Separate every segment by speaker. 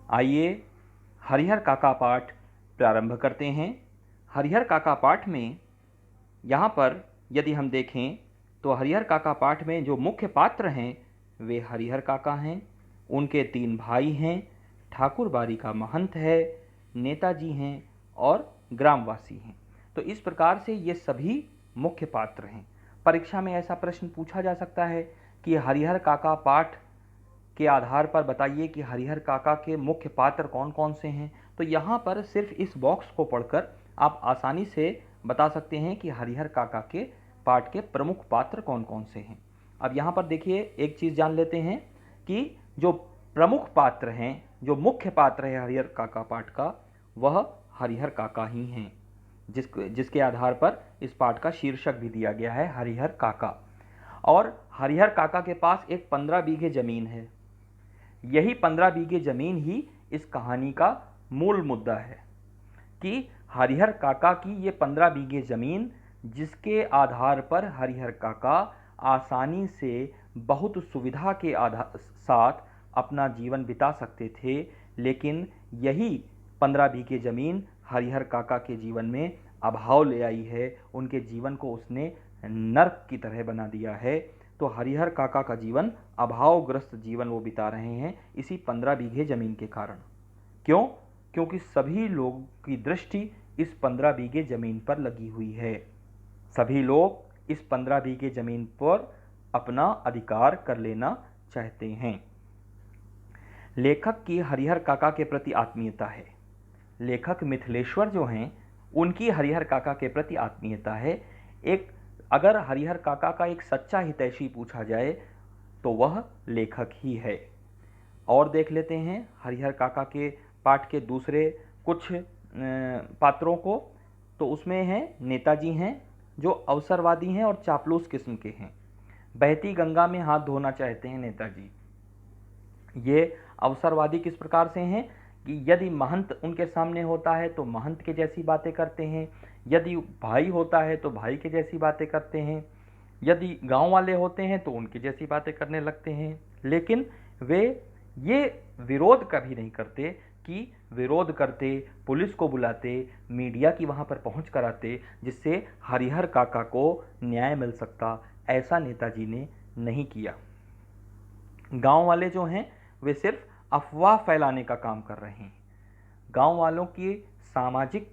Speaker 1: आइए हरिहर काका पाठ प्रारंभ करते हैं। हरिहर काका पाठ में यहाँ पर यदि हम देखें तो हरिहर काका पाठ में जो मुख्य पात्र हैं वे हरिहर काका हैं। उनके 3 भाई हैं, ठाकुर बाड़ी का महंत है, नेताजी हैं और ग्रामवासी हैं। तो इस प्रकार से ये सभी मुख्य पात्र हैं। परीक्षा में ऐसा प्रश्न पूछा जा सकता है कि हरिहर काका पाठ के आधार पर बताइए कि हरिहर काका के मुख्य पात्र कौन कौन से हैं। तो यहाँ पर सिर्फ इस बॉक्स को पढ़कर आप आसानी से बता सकते हैं कि हरिहर काका के पाठ के प्रमुख पात्र कौन कौन से हैं। अब यहाँ पर देखिए एक चीज़ जान लेते हैं कि जो प्रमुख पात्र हैं, जो मुख्य पात्र है हरिहर काका पाठ का, वह हरिहर काका ही हैं, जिसके आधार पर इस पाठ का शीर्षक भी दिया गया है हरिहर काका। और हरिहर काका के पास एक 15 बीघे जमीन है। यही 15 बीघे जमीन ही इस कहानी का मूल मुद्दा है कि हरिहर काका की ये 15 बीघे जमीन, जिसके आधार पर हरिहर काका आसानी से बहुत सुविधा के साथ अपना जीवन बिता सकते थे, लेकिन यही 15 बीघे जमीन हरिहर काका के जीवन में अभाव ले आई है। उनके जीवन को उसने नर्क की तरह बना दिया है। तो हरिहर काका का जीवन अभावग्रस्त जीवन वो बिता रहे हैं इसी 15 बीघे जमीन के कारण। क्यों? क्योंकि सभी लोगों की दृष्टि इस 15 बीघे जमीन पर लगी हुई है। सभी लोग इस 15 बीघे जमीन पर अपना अधिकार कर लेना चाहते हैं। लेखक की हरिहर काका के प्रति आत्मीयता है। लेखक मिथिलेश्वर जो हैं, उनकी हरिहर काका के प्रति आत्मीयता है। अगर हरिहर काका का एक सच्चा हितैषी पूछा जाए तो वह लेखक ही है। और देख लेते हैं हरिहर काका के पाठ के दूसरे कुछ पात्रों को। तो उसमें हैं नेताजी हैं, जो अवसरवादी हैं और चापलूस किस्म के हैं। बहती गंगा में हाथ धोना चाहते हैं नेताजी। ये अवसरवादी किस प्रकार से हैं कि यदि महंत उनके सामने होता है तो महंत के जैसी बातें करते हैं, यदि भाई होता है तो भाई के जैसी बातें करते हैं, यदि गांव वाले होते हैं तो उनकी जैसी बातें करने लगते हैं। लेकिन वे ये विरोध कभी नहीं करते कि विरोध करते, पुलिस को बुलाते, मीडिया की वहाँ पर पहुँच कराते, जिससे हरिहर काका को न्याय मिल सकता। ऐसा नेताजी ने नहीं किया। गांव वाले जो हैं वे सिर्फ अफवाह फैलाने का काम कर रहे हैं। गांव वालों की सामाजिक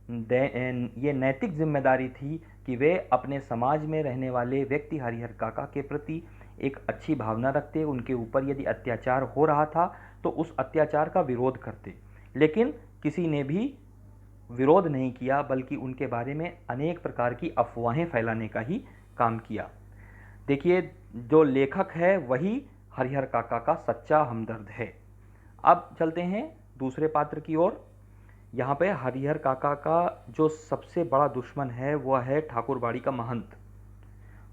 Speaker 1: ये नैतिक जिम्मेदारी थी कि वे अपने समाज में रहने वाले व्यक्ति हरिहर काका के प्रति एक अच्छी भावना रखते। उनके ऊपर यदि अत्याचार हो रहा था तो उस अत्याचार का विरोध करते। लेकिन किसी ने भी विरोध नहीं किया, बल्कि उनके बारे में अनेक प्रकार की अफवाहें फैलाने का ही काम किया। देखिए, जो लेखक है वही हरिहर काका का सच्चा हमदर्द है। अब चलते हैं दूसरे पात्र की ओर। यहाँ पे हरिहर काका का जो सबसे बड़ा दुश्मन है वह है ठाकुर बाड़ी का महंत।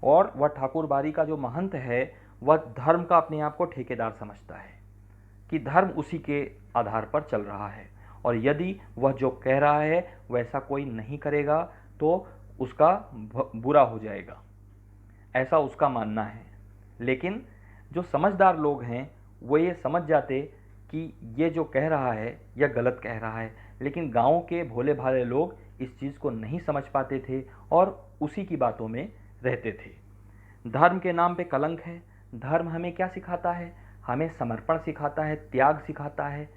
Speaker 1: और वह ठाकुर बाड़ी का जो महंत है वह धर्म का अपने आप को ठेकेदार समझता है कि धर्म उसी के आधार पर चल रहा है, और यदि वह जो कह रहा है वैसा कोई नहीं करेगा तो उसका बुरा हो जाएगा, ऐसा उसका मानना है। लेकिन जो समझदार लोग हैं वो ये समझ जाते कि ये जो कह रहा है यह गलत कह रहा है। लेकिन गांव के भोले भाले लोग इस चीज़ को नहीं समझ पाते थे और उसी की बातों में रहते थे। धर्म के नाम पे कलंक है। धर्म हमें क्या सिखाता है? हमें समर्पण सिखाता है, त्याग सिखाता है,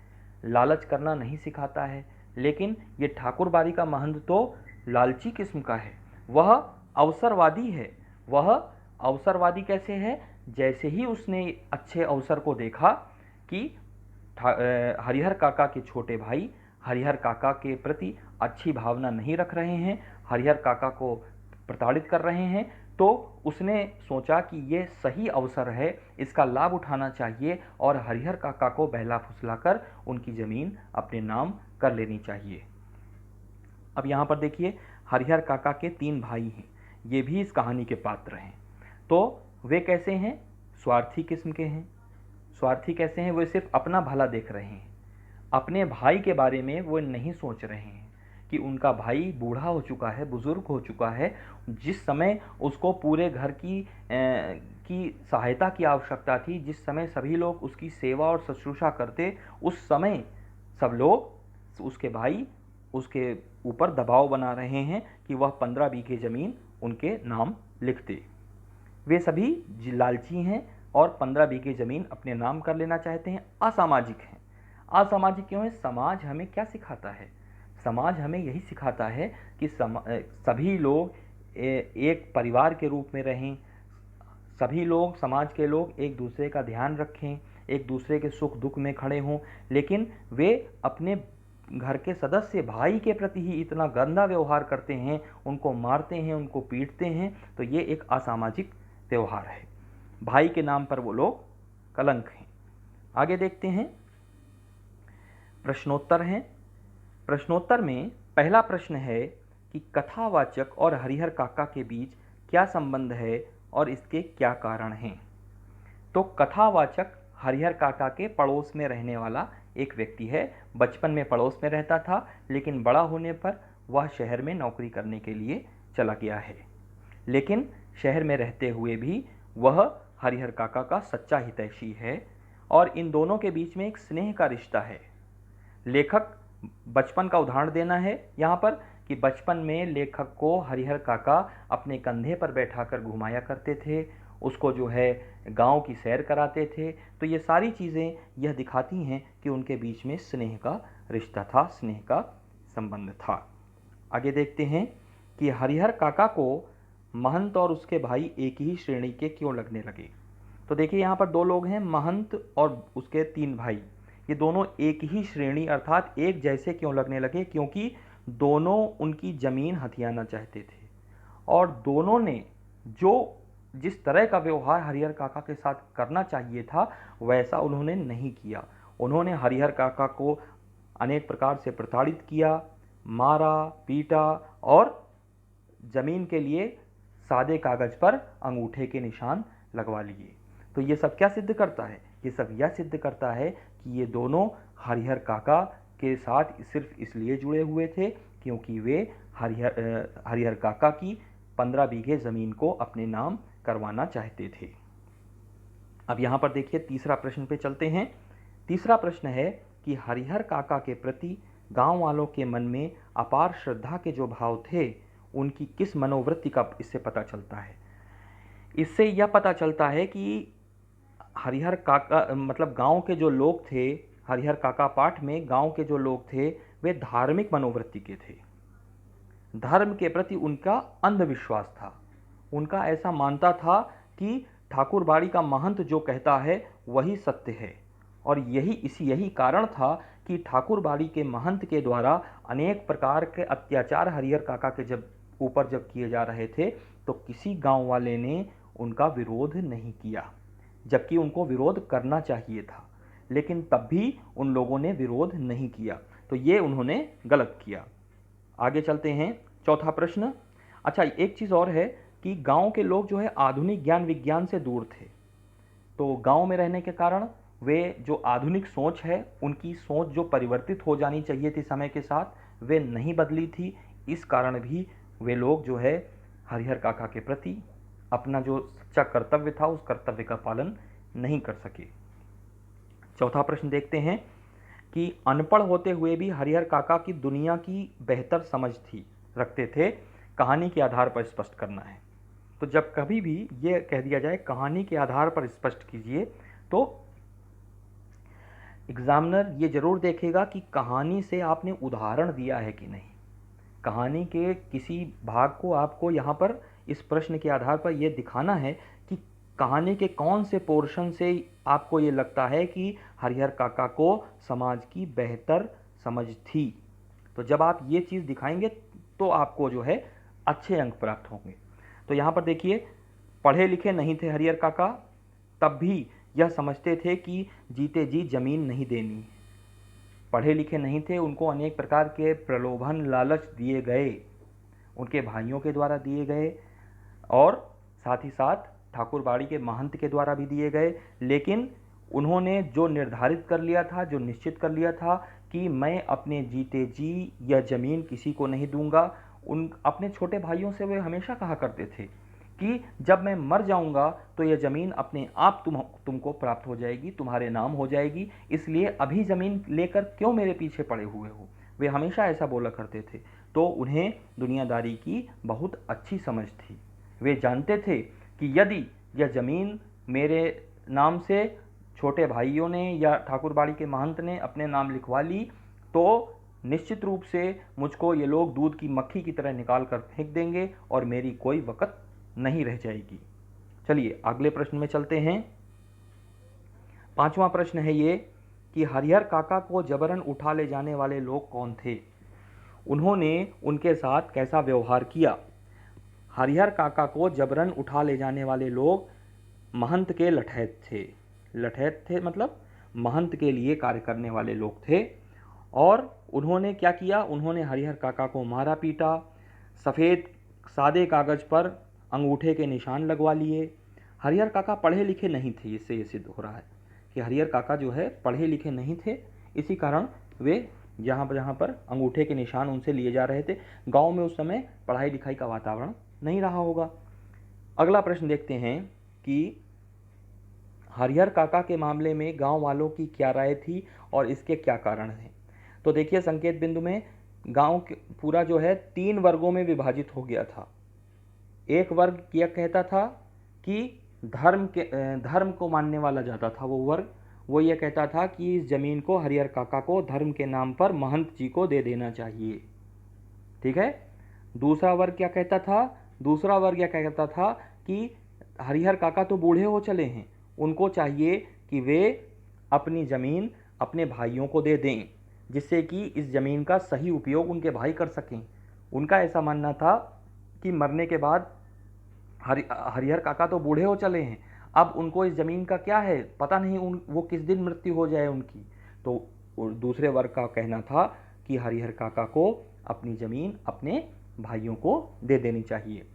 Speaker 1: लालच करना नहीं सिखाता है। लेकिन ये ठाकुर बाड़ी का महंत तो लालची किस्म का है। वह अवसरवादी है। वह अवसरवादी कैसे है? जैसे ही उसने अच्छे अवसर को देखा कि हरिहर काका के छोटे भाई हरिहर काका के प्रति अच्छी भावना नहीं रख रहे हैं, हरिहर काका को प्रताड़ित कर रहे हैं, तो उसने सोचा कि ये सही अवसर है, इसका लाभ उठाना चाहिए और हरिहर काका को बहला फुसलाकर उनकी ज़मीन अपने नाम कर लेनी चाहिए। अब यहाँ पर देखिए, हरिहर काका के 3 भाई हैं। ये भी इस कहानी के पात्र हैं। तो वे कैसे हैं? स्वार्थी किस्म के हैं। स्वार्थी कैसे हैं? वे सिर्फ अपना भला देख रहे हैं। अपने भाई के बारे में वो नहीं सोच रहे हैं कि उनका भाई बूढ़ा हो चुका है, बुजुर्ग हो चुका है। जिस समय उसको पूरे घर उसकी सहायता की आवश्यकता थी, जिस समय सभी लोग उसकी सेवा और शुश्रूषा करते, उस समय सब लोग उसके भाई उसके ऊपर दबाव बना रहे हैं कि वह 15 बीघे ज़मीन उनके नाम लिख दे। वे सभी लालची हैं और 15 बीघे ज़मीन अपने नाम कर लेना चाहते हैं, असामाजिक हैं। असामाजिक क्यों है? समाज हमें क्या सिखाता है? समाज हमें यही सिखाता है कि सभी लोग एक परिवार के रूप में रहें, सभी लोग, समाज के लोग एक दूसरे का ध्यान रखें, एक दूसरे के सुख दुख में खड़े हों, लेकिन वे अपने घर के सदस्य भाई के प्रति ही इतना गंदा व्यवहार करते हैं, उनको मारते हैं, उनको पीटते हैं, तो ये एक असामाजिक व्यवहार है। भाई के नाम पर वो लोग कलंक हैं। आगे देखते हैं, प्रश्नोत्तर हैं। प्रश्नोत्तर में पहला प्रश्न है कि कथावाचक और हरिहर काका के बीच क्या संबंध है और इसके क्या कारण हैं। तो कथावाचक हरिहर काका के पड़ोस में रहने वाला एक व्यक्ति है। बचपन में पड़ोस में रहता था, लेकिन बड़ा होने पर वह शहर में नौकरी करने के लिए चला गया है। लेकिन शहर में रहते हुए भी वह हरिहर काका का सच्चा हितैषी है और इन दोनों के बीच में एक स्नेह का रिश्ता है। लेखक बचपन का उदाहरण देना है यहाँ पर कि बचपन में लेखक को हरिहर काका अपने कंधे पर बैठाकर घुमाया करते थे, उसको जो है गांव की सैर कराते थे। तो ये सारी चीज़ें यह दिखाती हैं कि उनके बीच में स्नेह का रिश्ता था, स्नेह का संबंध था। आगे देखते हैं कि हरिहर काका को महंत और उसके भाई एक ही श्रेणी के क्यों लगने लगे। तो देखिए यहाँ पर दो लोग हैं, महंत और उसके 3 भाई। ये दोनों एक ही श्रेणी अर्थात एक जैसे क्यों लगने लगे? क्योंकि दोनों उनकी ज़मीन हथियाना चाहते थे और दोनों ने जिस तरह का व्यवहार हरिहर काका के साथ करना चाहिए था वैसा उन्होंने नहीं किया। उन्होंने हरिहर काका को अनेक प्रकार से प्रताड़ित किया, मारा, पीटा और ज़मीन के लिए सादे कागज़ पर अंगूठे के निशान लगवा लिए। तो ये सब क्या सिद्ध करता है? ये सब यह सिद्ध करता है कि ये दोनों हरिहर काका के साथ सिर्फ इसलिए जुड़े हुए थे क्योंकि वे हरिहर काका की 15 बीघे ज़मीन को अपने नाम करवाना चाहते थे। अब यहाँ पर देखिए तीसरा प्रश्न पे चलते हैं। तीसरा प्रश्न है कि हरिहर काका के प्रति गांव वालों के मन में अपार श्रद्धा के जो भाव थे उनकी किस मनोवृत्ति का इससे पता चलता है? इससे यह पता चलता है कि हरिहर काका मतलब गांव के जो लोग थे, हरिहर काका पाठ में गांव के जो लोग थे वे धार्मिक मनोवृत्ति के थे। धर्म के प्रति उनका अंधविश्वास था। उनका ऐसा मानता था कि ठाकुरबाड़ी का महंत जो कहता है वही सत्य है और यही कारण था कि ठाकुरबाड़ी के महंत के द्वारा अनेक प्रकार के अत्याचार हरिहर काका के जब किए जा रहे थे तो किसी गांव वाले ने उनका विरोध नहीं किया, जबकि उनको विरोध करना चाहिए था, लेकिन तब भी उन लोगों ने विरोध नहीं किया। तो ये उन्होंने गलत किया। आगे चलते हैं, चौथा प्रश्न। अच्छा, एक चीज़ और है कि गांव के लोग जो है आधुनिक ज्ञान विज्ञान से दूर थे। तो गांव में रहने के कारण वे जो आधुनिक सोच है, उनकी सोच जो परिवर्तित हो जानी चाहिए थी समय के साथ, वे नहीं बदली थी। इस कारण भी वे लोग जो है हरिहर काका के प्रति अपना जो सच्चा कर्तव्य था उस कर्तव्य का पालन नहीं कर सके। चौथा प्रश्न देखते हैं कि अनपढ़ होते हुए भी हरिहर काका की दुनिया की बेहतर समझ रखते थे, कहानी के आधार पर स्पष्ट करना है। तो जब कभी भी ये कह दिया जाए कहानी के आधार पर स्पष्ट कीजिए, तो एग्जामिनर ये जरूर देखेगा कि कहानी से आपने उदाहरण दिया है कि नहीं। कहानी के किसी भाग को आपको यहाँ पर इस प्रश्न के आधार पर यह दिखाना है कि कहानी के कौन से पोर्शन से आपको ये लगता है कि हरिहर काका को समाज की बेहतर समझ थी। तो जब आप ये चीज़ दिखाएंगे तो आपको जो है अच्छे अंक प्राप्त होंगे। तो यहाँ पर देखिए, पढ़े लिखे नहीं थे हरिहर काका, तब भी यह समझते थे कि जीते जी जमीन नहीं देनी। पढ़े लिखे नहीं थे, उनको अनेक प्रकार के प्रलोभन लालच दिए गए, उनके भाइयों के द्वारा दिए गए और साथ ही साथ ठाकुरबाड़ी के महंत के द्वारा भी दिए गए। लेकिन उन्होंने जो निर्धारित कर लिया था, जो निश्चित कर लिया था कि मैं अपने जीते जी यह ज़मीन किसी को नहीं दूंगा। उन अपने छोटे भाइयों से वे हमेशा कहा करते थे कि जब मैं मर जाऊंगा तो यह ज़मीन अपने आप तुमको प्राप्त हो जाएगी, तुम्हारे नाम हो जाएगी, इसलिए अभी ज़मीन लेकर क्यों मेरे पीछे पड़े हुए हो। वे हमेशा ऐसा बोला करते थे। तो उन्हें दुनियादारी की बहुत अच्छी समझ थी। वे जानते थे कि यदि यह ज़मीन मेरे नाम से छोटे भाइयों ने या ठाकुरबाड़ी के महंत ने अपने नाम लिखवा ली तो निश्चित रूप से मुझको ये लोग दूध की मक्खी की तरह निकाल कर फेंक देंगे और मेरी कोई वक़्त नहीं रह जाएगी। चलिए अगले प्रश्न में चलते हैं। 5वां प्रश्न है ये कि हरिहर काका को जबरन उठा ले जाने वाले लोग कौन थे, उन्होंने उनके साथ कैसा व्यवहार किया। हरिहर काका को जबरन उठा ले जाने वाले लोग महंत के लठैत थे। लठैत थे मतलब महंत के लिए कार्य करने वाले लोग थे। और उन्होंने क्या किया, उन्होंने हरिहर काका को मारा पीटा, सफ़ेद सादे कागज़ पर अंगूठे के निशान लगवा लिए। हरिहर काका पढ़े लिखे नहीं थे, इससे ये सिद्ध हो रहा है कि हरिहर काका जो है पढ़े लिखे नहीं थे, इसी कारण वे जहाँ पर अंगूठे के निशान उनसे लिए जा रहे थे। गांव में उस समय पढ़ाई लिखाई का वातावरण नहीं रहा होगा। अगला प्रश्न देखते हैं कि हरिहर काका के मामले में गांव वालों की क्या राय थी और इसके क्या कारण हैं। तो देखिए संकेत बिंदु में गांव पूरा जो है 3 वर्गों में विभाजित हो गया था। एक वर्ग क्या कहता था कि धर्म को मानने वाला ज़्यादा था। वो वर्ग वो ये कहता था कि इस ज़मीन को हरिहर काका को धर्म के नाम पर महंत जी को दे देना चाहिए। ठीक है। दूसरा वर्ग क्या कहता था, दूसरा वर्ग क्या कहता था कि हरिहर काका तो बूढ़े हो चले हैं, उनको चाहिए कि वे अपनी ज़मीन अपने भाइयों को दे दें, जिससे कि इस ज़मीन का सही उपयोग उनके भाई कर सकें। उनका ऐसा मानना था कि मरने के बाद हरिहर काका तो बूढ़े हो चले हैं, अब उनको इस ज़मीन का क्या है पता नहीं, वो किस दिन मृत्यु हो जाए उनकी। तो दूसरे वर्ग का कहना था कि हरिहर काका को अपनी ज़मीन अपने भाइयों को दे देनी चाहिए।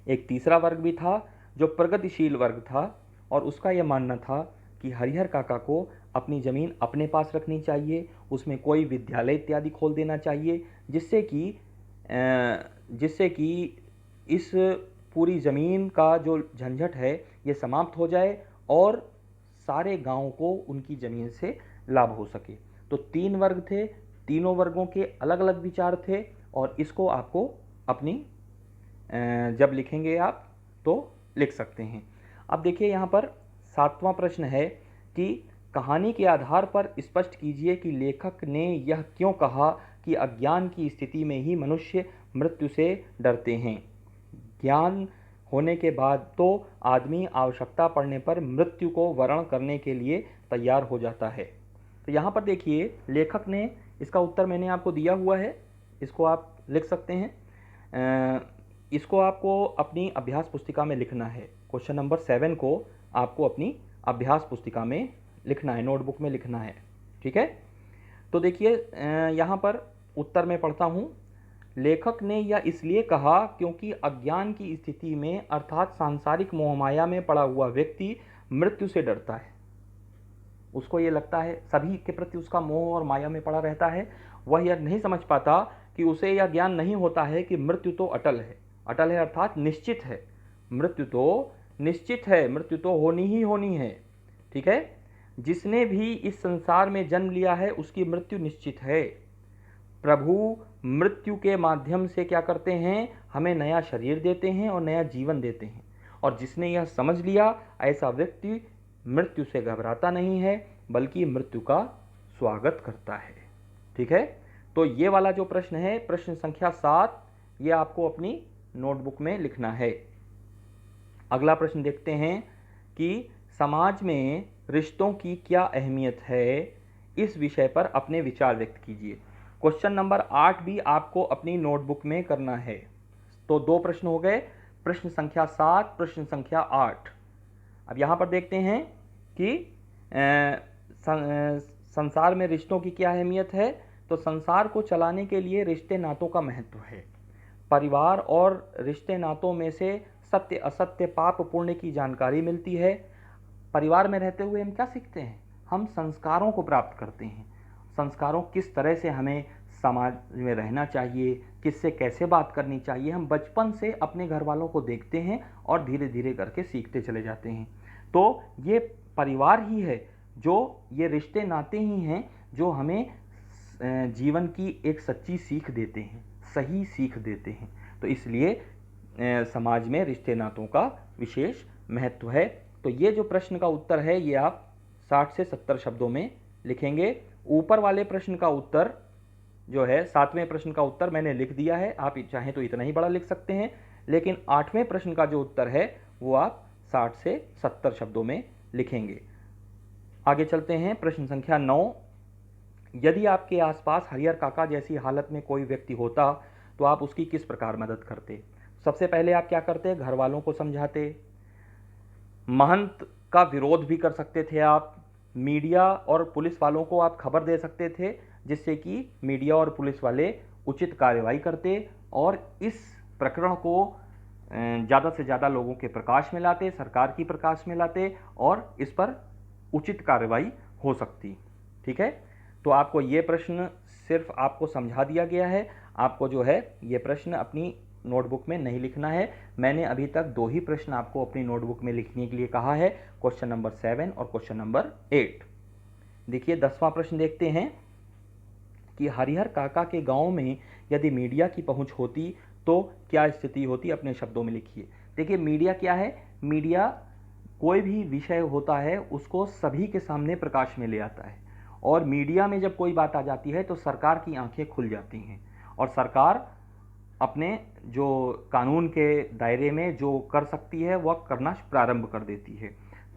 Speaker 1: एक तीसरा वर्ग भी था जो प्रगतिशील वर्ग था और उसका यह मानना था कि हरिहर काका को अपनी ज़मीन अपने पास रखनी चाहिए, उसमें कोई विद्यालय इत्यादि खोल देना चाहिए, जिससे कि इस पूरी ज़मीन का जो झंझट है ये समाप्त हो जाए और सारे गांव को उनकी ज़मीन से लाभ हो सके। तो 3 वर्ग थे, तीनों वर्गों के अलग अलग विचार थे और इसको आपको अपनी जब लिखेंगे आप तो लिख सकते हैं। अब देखिए यहाँ पर 7वां प्रश्न है कि कहानी के आधार पर स्पष्ट कीजिए कि लेखक ने यह क्यों कहा कि अज्ञान की स्थिति में ही मनुष्य मृत्यु से डरते हैं। ज्ञान होने के बाद तो आदमी आवश्यकता पड़ने पर मृत्यु को वर्ण करने के लिए तैयार हो जाता है। तो यहाँ पर देखिए लेखक ने, इसका उत्तर मैंने आपको दिया हुआ है, इसको आप लिख सकते हैं। इसको आपको अपनी अभ्यास पुस्तिका में लिखना है। क्वेश्चन नंबर 7 को आपको अपनी अभ्यास पुस्तिका में लिखना है, नोटबुक में लिखना है। ठीक है। तो देखिए यहाँ पर उत्तर में पढ़ता हूँ। लेखक ने यह इसलिए कहा क्योंकि अज्ञान की स्थिति में अर्थात सांसारिक मोहमाया में पड़ा हुआ व्यक्ति मृत्यु से डरता है। उसको ये लगता है, सभी के प्रति उसका मोह और माया में पड़ा रहता है। वह यह नहीं समझ पाता कि उसे यह ज्ञान नहीं होता है कि मृत्यु तो अटल है। अटल है अर्थात निश्चित है। मृत्यु तो निश्चित है, मृत्यु तो होनी ही होनी है। ठीक है। जिसने भी इस संसार में जन्म लिया है उसकी मृत्यु निश्चित है। प्रभु मृत्यु के माध्यम से क्या करते हैं, हमें नया शरीर देते हैं और नया जीवन देते हैं। और जिसने यह समझ लिया ऐसा व्यक्ति मृत्यु से घबराता नहीं है बल्कि मृत्यु का स्वागत करता है। ठीक है। तो ये वाला जो प्रश्न है, प्रश्न संख्या 7, ये आपको अपनी नोटबुक में लिखना है। अगला प्रश्न देखते हैं कि समाज में रिश्तों की क्या अहमियत है, इस विषय पर अपने विचार व्यक्त कीजिए। क्वेश्चन नंबर 8 भी आपको अपनी नोटबुक में करना है। तो 2 प्रश्न हो गए, प्रश्न संख्या 7, प्रश्न संख्या 8। अब यहाँ पर देखते हैं कि संसार में रिश्तों की क्या अहमियत है। तो संसार को चलाने के लिए रिश्ते नातों का महत्व है। परिवार और रिश्ते नातों में से सत्य असत्य पाप पुण्य की जानकारी मिलती है। परिवार में रहते हुए हम क्या सीखते हैं, हम संस्कारों को प्राप्त करते हैं। संस्कारों किस तरह से हमें समाज में रहना चाहिए, किससे कैसे बात करनी चाहिए, हम बचपन से अपने घर वालों को देखते हैं और धीरे धीरे करके सीखते चले जाते हैं। तो ये परिवार ही है, जो ये रिश्ते नाते ही हैं जो हमें जीवन की एक सच्ची सीख देते हैं, सही सीख देते हैं। तो इसलिए समाज में रिश्ते नातों का विशेष महत्व है। तो ये जो प्रश्न का उत्तर है ये आप 60 से 70 शब्दों में लिखेंगे। ऊपर वाले प्रश्न का उत्तर जो है, 7वें प्रश्न का उत्तर मैंने लिख दिया है, आप चाहें तो इतना ही बड़ा लिख सकते हैं, लेकिन 8वें प्रश्न का जो उत्तर है वो आप 60 से 70 शब्दों में लिखेंगे। आगे चलते हैं, प्रश्न संख्या 9। यदि आपके आसपास हरिहर काका जैसी हालत में कोई व्यक्ति होता तो आप उसकी किस प्रकार मदद करते? सबसे पहले आप क्या करते? घर वालों को समझाते, महंत का विरोध भी कर सकते थे आप, मीडिया और पुलिस वालों को आप खबर दे सकते थे, जिससे कि मीडिया और पुलिस वाले उचित कार्रवाई करते और इस प्रकरण को ज़्यादा से ज़्यादा लोगों के प्रकाश में लाते, सरकार की प्रकाश में लाते और इस पर उचित कार्रवाई हो सकती। ठीक है, तो आपको ये प्रश्न सिर्फ आपको समझा दिया गया है, आपको जो है ये प्रश्न अपनी नोटबुक में नहीं लिखना है। मैंने अभी तक 2 ही प्रश्न आपको अपनी नोटबुक में लिखने के लिए कहा है, क्वेश्चन नंबर 7 और क्वेश्चन नंबर 8। देखिए 10वां प्रश्न देखते हैं कि हरिहर काका के गांव में यदि मीडिया की पहुंच होती तो क्या स्थिति होती? अपने शब्दों में लिखिए। देखिए मीडिया क्या है? मीडिया कोई भी विषय होता है उसको सभी के सामने प्रकाश में ले आता है, और मीडिया में जब कोई बात आ जाती है तो सरकार की आंखें खुल जाती हैं और सरकार अपने जो कानून के दायरे में जो कर सकती है वह करना प्रारंभ कर देती है।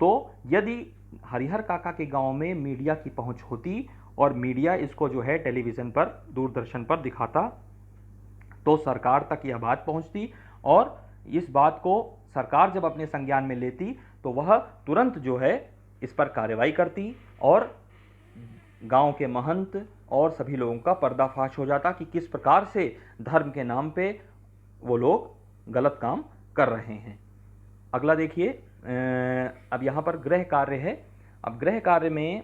Speaker 1: तो यदि हरिहर काका के गांव में मीडिया की पहुंच होती और मीडिया इसको जो है टेलीविज़न पर, दूरदर्शन पर दिखाता, तो सरकार तक यह बात पहुंचती और इस बात को सरकार जब अपने संज्ञान में लेती तो वह तुरंत जो है इस पर कार्रवाई करती और गांव के महंत और सभी लोगों का पर्दाफाश हो जाता कि किस प्रकार से धर्म के नाम पे वो लोग गलत काम कर रहे हैं। अगला देखिए, अब यहाँ पर गृह कार्य है। अब गृह कार्य में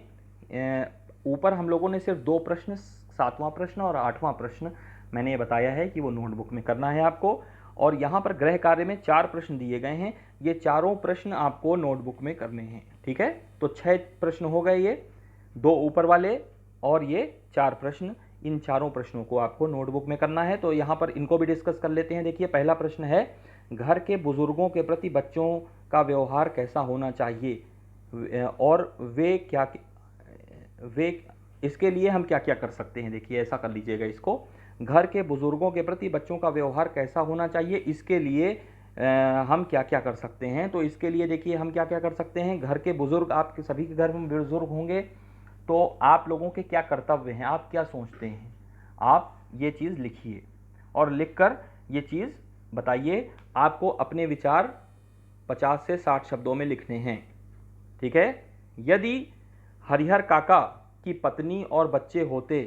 Speaker 1: ऊपर हम लोगों ने सिर्फ 2 प्रश्न, 7वां प्रश्न और 8वां प्रश्न मैंने ये बताया है कि वो नोटबुक में करना है आपको, और यहाँ पर गृह कार्य में 4 प्रश्न दिए गए हैं, ये चारों प्रश्न आपको नोटबुक में करने हैं। ठीक है, तो 6 प्रश्न हो गए, ये 2 ऊपर वाले और ये 4 प्रश्न, इन चारों प्रश्नों को आपको नोटबुक में करना है। तो यहाँ पर इनको भी डिस्कस कर लेते हैं। देखिए पहला प्रश्न है, घर के बुजुर्गों के प्रति बच्चों का व्यवहार कैसा होना चाहिए और वे इसके लिए हम क्या क्या कर सकते हैं? देखिए ऐसा कर लीजिएगा इसको, घर के बुजुर्गों के प्रति बच्चों का व्यवहार कैसा होना चाहिए, इसके लिए हम क्या क्या कर सकते हैं? तो इसके लिए देखिए हम क्या क्या कर सकते हैं। घर के बुजुर्ग, आपके सभी के घर में बुजुर्ग होंगे, तो आप लोगों के क्या कर्तव्य हैं, आप क्या सोचते हैं, आप ये चीज़ लिखिए और लिखकर ये चीज़ बताइए। आपको अपने विचार 50 से 60 शब्दों में लिखने हैं। ठीक है, यदि हरिहर काका की पत्नी और बच्चे होते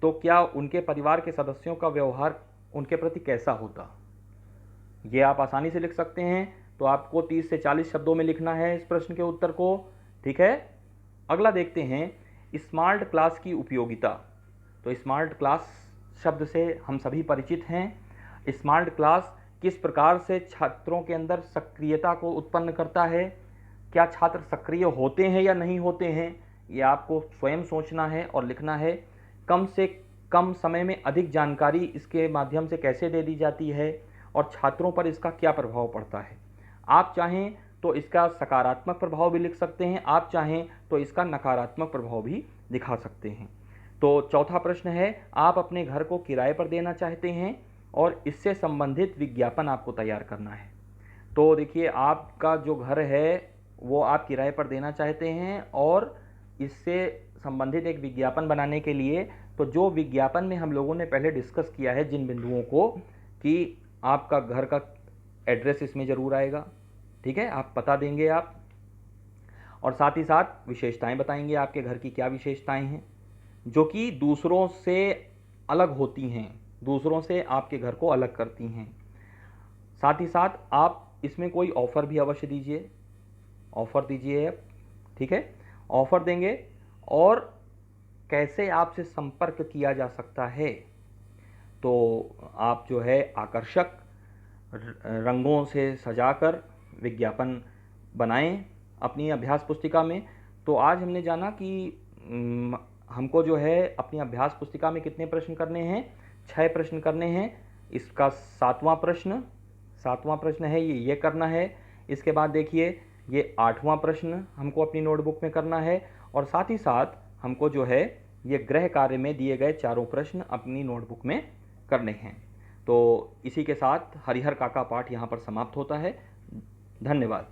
Speaker 1: तो क्या उनके परिवार के सदस्यों का व्यवहार उनके प्रति कैसा होता? ये आप आसानी से लिख सकते हैं। तो आपको 30 से 40 शब्दों में लिखना है इस प्रश्न के उत्तर को। ठीक है, अगला देखते हैं, स्मार्ट क्लास की उपयोगिता। तो स्मार्ट क्लास शब्द से हम सभी परिचित हैं। स्मार्ट क्लास किस प्रकार से छात्रों के अंदर सक्रियता को उत्पन्न करता है, क्या छात्र सक्रिय होते हैं या नहीं होते हैं, ये आपको स्वयं सोचना है और लिखना है। कम से कम समय में अधिक जानकारी इसके माध्यम से कैसे दे दी जाती है और छात्रों पर इसका क्या प्रभाव पड़ता है। आप चाहें तो इसका सकारात्मक प्रभाव भी लिख सकते हैं, आप चाहें तो इसका नकारात्मक प्रभाव भी दिखा सकते हैं। तो चौथा प्रश्न है, आप अपने घर को किराए पर देना चाहते हैं और इससे संबंधित विज्ञापन आपको तैयार करना है। तो देखिए आपका जो घर है वो आप किराए पर देना चाहते हैं और इससे संबंधित एक विज्ञापन बनाने के लिए, तो जो विज्ञापन में हम लोगों ने पहले डिस्कस किया है जिन बिंदुओं को, कि आपका घर का एड्रेस इसमें ज़रूर आएगा। ठीक है, आप पता देंगे आप, और साथ ही साथ विशेषताएं बताएंगे, आपके घर की क्या विशेषताएं हैं जो कि दूसरों से अलग होती हैं, दूसरों से आपके घर को अलग करती हैं। साथ ही साथ आप इसमें कोई ऑफ़र भी अवश्य दीजिए, ऑफ़र दीजिए आप। ठीक है, ऑफ़र देंगे और कैसे आपसे संपर्क किया जा सकता है तो आप जो है आकर्षक रंगों से सजाकर विज्ञापन बनाएं अपनी अभ्यास पुस्तिका में। तो आज हमने जाना कि हमको जो है अपनी अभ्यास पुस्तिका में कितने प्रश्न करने हैं, 6 प्रश्न करने हैं। इसका सातवां प्रश्न है ये करना है। इसके बाद देखिए ये 8वां प्रश्न हमको अपनी नोटबुक में करना है, और साथ ही साथ हमको जो है ये गृह कार्य में दिए गए चारों प्रश्न अपनी नोटबुक में करने हैं। तो इसी के साथ हरिहर काका पाठ यहाँ पर समाप्त होता है। धन्यवाद।